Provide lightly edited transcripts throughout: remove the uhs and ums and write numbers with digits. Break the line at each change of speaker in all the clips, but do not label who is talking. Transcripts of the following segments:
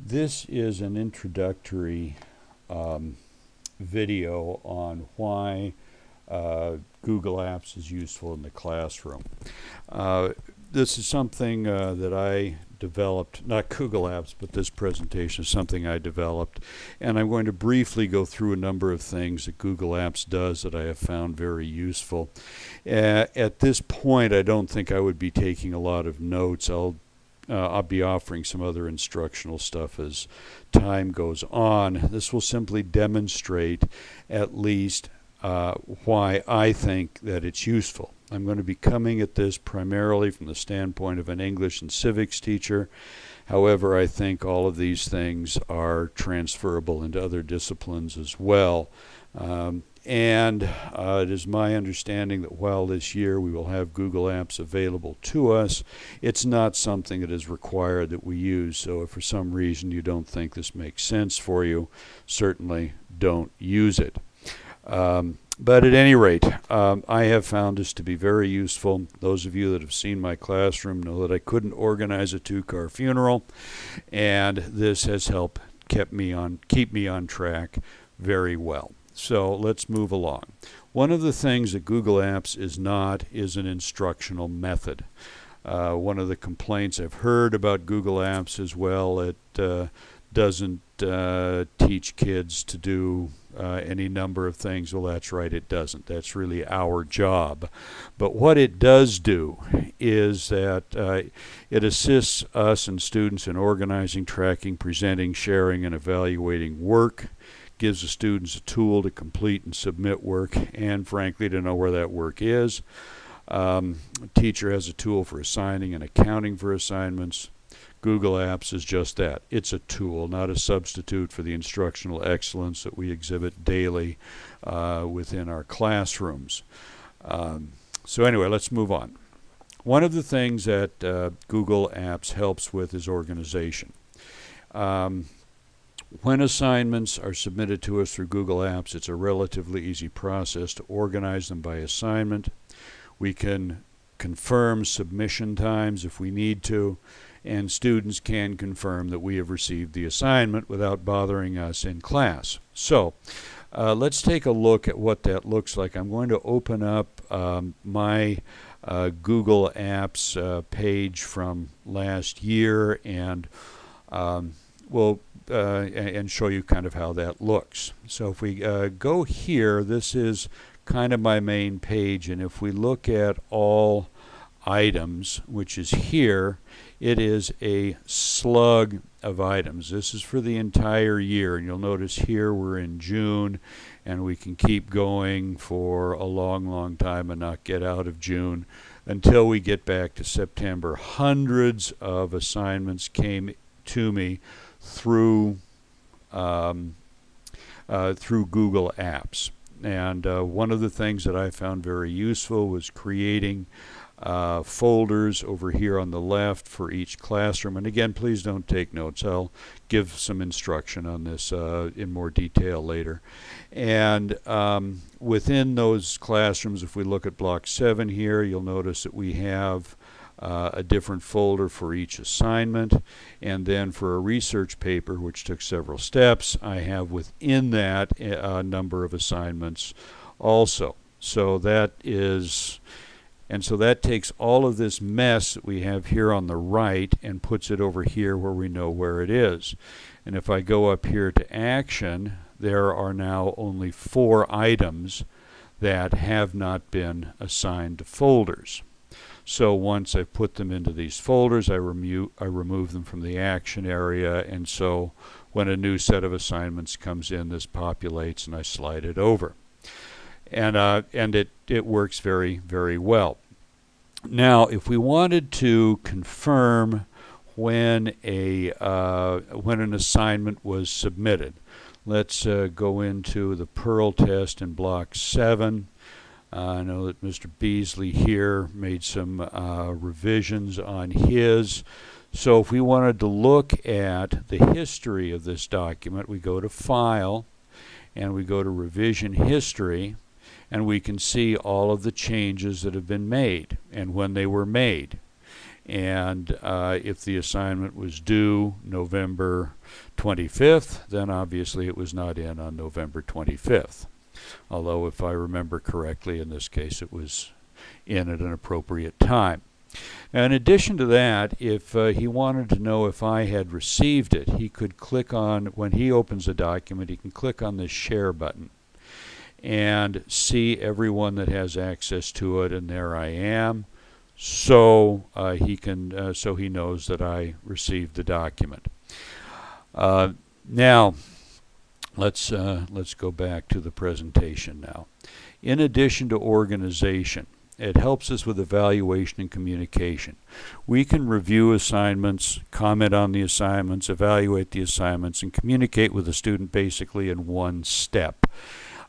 This is an introductory video on why Google Apps is useful in the classroom. This is something that I developed, not Google Apps, but this presentation is something I developed. And I'm going to briefly go through a number of things that Google Apps does that I have found very useful. At this point, I don't think I would be taking a lot of notes. I'll be offering some other instructional stuff as time goes on. This will simply demonstrate at least why I think that it's useful. I'm going to be coming at this primarily from the standpoint of an English and civics teacher. However, I think all of these things are transferable into other disciplines as well. It is my understanding that while this year we will have Google Apps available to us, it's not something that is required that we use. So if for some reason you don't think this makes sense for you, certainly don't use it. But at any rate, I have found this to be very useful. Those of you that have seen my classroom know that I couldn't organize a two-car funeral, and this has helped keep me on track very well. So let's move along. One of the things that Google Apps is not is an instructional method. One of the complaints I've heard about Google Apps as well, it doesn't teach kids to do any number of things. Well, that's right, it doesn't. That's really our job. But what it does do is that it assists us and students in organizing, tracking, presenting, sharing, and evaluating work. Gives the students a tool to complete and submit work, and frankly to know where that work is. A teacher has a tool for assigning and accounting for assignments. Google Apps is just that. It's a tool, not a substitute for the instructional excellence that we exhibit daily within our classrooms. So anyway, let's move on. One of the things that Google Apps helps with is organization. When assignments are submitted to us through Google Apps, it's a relatively easy process to organize them by assignment. We can confirm submission times if we need to, and students can confirm that we have received the assignment without bothering us in class. So let's take a look at what that looks like. I'm going to open up my Google Apps page from last year, and we'll and show you kind of how that looks. So if we go here, this is kind of my main page, and if we look at all items, which is here, it is a slug of items. This is for the entire year, and you'll notice here we're in June, and we can keep going for a long time and not get out of June until we get back to September. Hundreds of assignments came to me through Google Apps, and one of the things that I found very useful was creating folders over here on the left for each classroom. And again, please don't take notes. I'll give some instruction on this in more detail later. And within those classrooms, if we look at block 7 here, you'll notice that we have a different folder for each assignment, and then for a research paper, which took several steps, I have within that a number of assignments also. So that is, and so that takes all of this mess that we have here on the right and puts it over here where we know where it is. And if I go up here to action, there are now only 4 items that have not been assigned to folders. So once I've put them into these folders, I remove them from the action area, and so when a new set of assignments comes in, this populates and I slide it over. And it works very well. Now, if we wanted to confirm when an assignment was submitted, let's go into the Pearl test in block 7. I know that Mr. Beasley here made some revisions on his. So if we wanted to look at the history of this document, we go to File, and we go to Revision History, and we can see all of the changes that have been made and when they were made. And if the assignment was due November 25th, then obviously it was not in on November 25th. Although if I remember correctly, in this case it was in at an appropriate time. Now, in addition to that, if he wanted to know if I had received it, he could click on, when he opens a document, he can click on this share button and see everyone that has access to it, and there I am. So so he knows that I received the document. Now, let's go back to the presentation now. In addition to organization, it helps us with evaluation and communication. We can review assignments, comment on the assignments, evaluate the assignments, and communicate with the student basically in one step.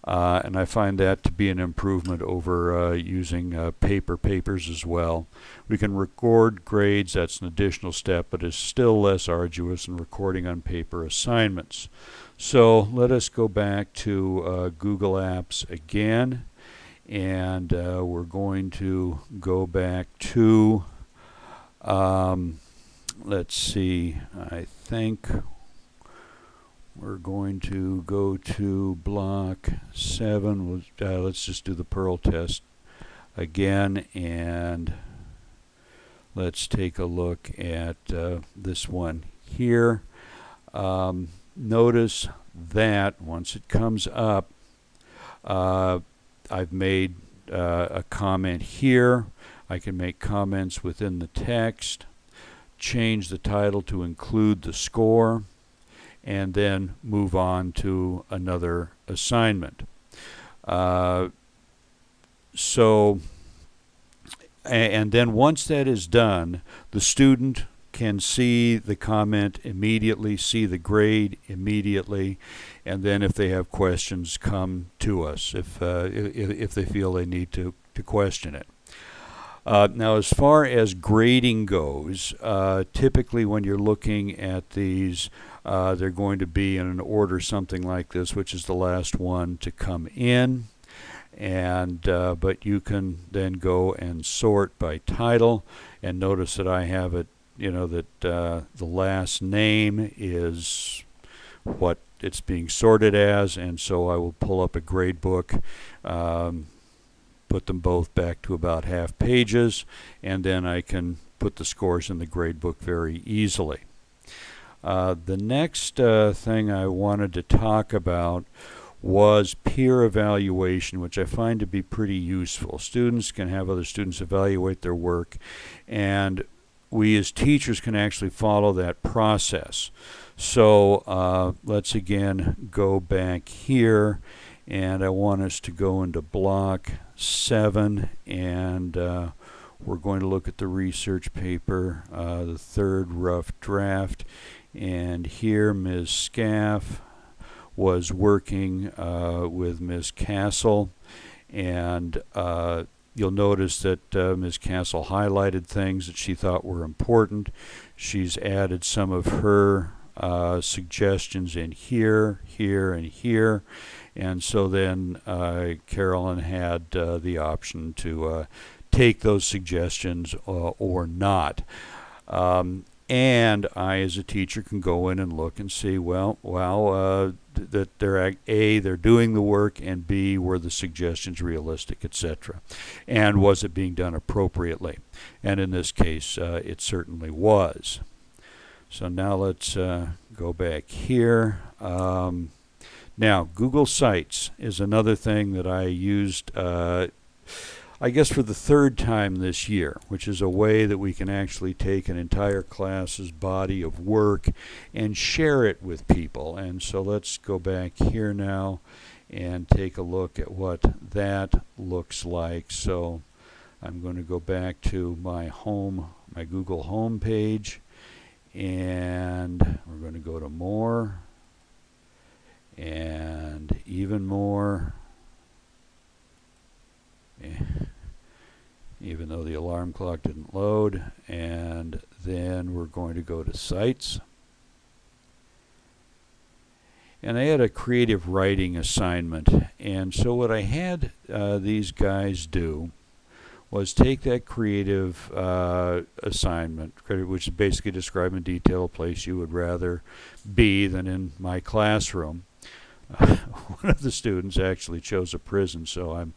And I find that to be an improvement over using papers as well. We can record grades. That's an additional step, but it's still less arduous than recording on paper assignments. So let us go back to Google Apps again. And we're going to go back to, let's see, I think we're going to go to block 7. Let's just do the Perl test again, and let's take a look at this one here. Notice that once it comes up, I've made a comment here. I can make comments within the text, change the title to include the score, and then move on to another assignment. And then once that is done, the student can see the comment immediately, see the grade immediately, and then if they have questions, come to us if they feel they need to question it. Now, as far as grading goes, typically when you're looking at these, they're going to be in an order something like this, which is the last one to come in. And but you can then go and sort by title, and notice that I have it, that the last name is what it's being sorted as, and so I will pull up a grade book, put them both back to about half pages, and then I can put the scores in the grade book very easily. The next thing I wanted to talk about was peer evaluation, which I find to be pretty useful. Students can have other students evaluate their work, and we as teachers can actually follow that process. So let's again go back here, and I want us to go into block 7, and we're going to look at the research paper, the third rough draft, and here Ms. Scaff was working with Ms. Castle, and you'll notice that Ms. Castle highlighted things that she thought were important. She's added some of her suggestions in here, here, and here, and so then Carolyn had the option to take those suggestions or not. And I, as a teacher, can go in and look and see, that they're doing the work, and B, were the suggestions realistic, etc. And was it being done appropriately? And in this case, it certainly was. So now let's go back here. Now, Google Sites is another thing that I used, I guess, for the third time this year, which is a way that we can actually take an entire class's body of work and share it with people. And so let's go back here now and take a look at what that looks like. So I'm going to go back to my Google home page, and we're going to go to more and even more. Even though the alarm clock didn't load, and then we're going to go to sites. And I had a creative writing assignment, and so what I had these guys do was take that creative assignment, which is basically describe in detail a place you would rather be than in my classroom. One of the students actually chose a prison, so I'm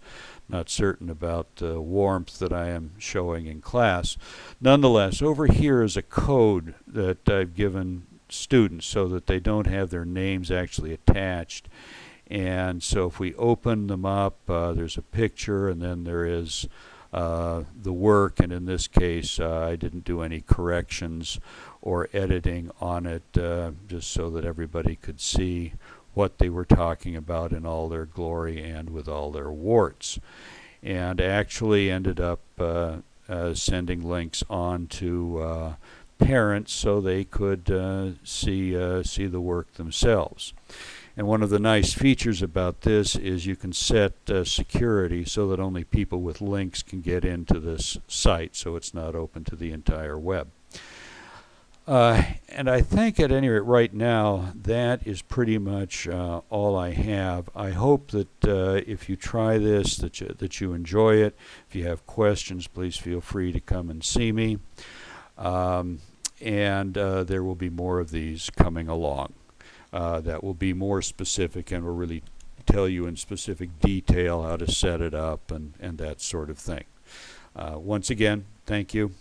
not certain about the warmth that I am showing in class. Nonetheless, over here is a code that I've given students so that they don't have their names actually attached. And so if we open them up, there's a picture, and then there is the work, and in this case I didn't do any corrections or editing on it, just so that everybody could see what they were talking about in all their glory and with all their warts. And actually ended up sending links on to parents so they could see the work themselves. And one of the nice features about this is you can set security so that only people with links can get into this site, so it's not open to the entire web. And I think at any rate right now that is pretty much all I have. I hope that if you try this that you enjoy it. If you have questions, please feel free to come and see me. And there will be more of these coming along. That will be more specific and will really tell you in specific detail how to set it up and that sort of thing. Once again, thank you.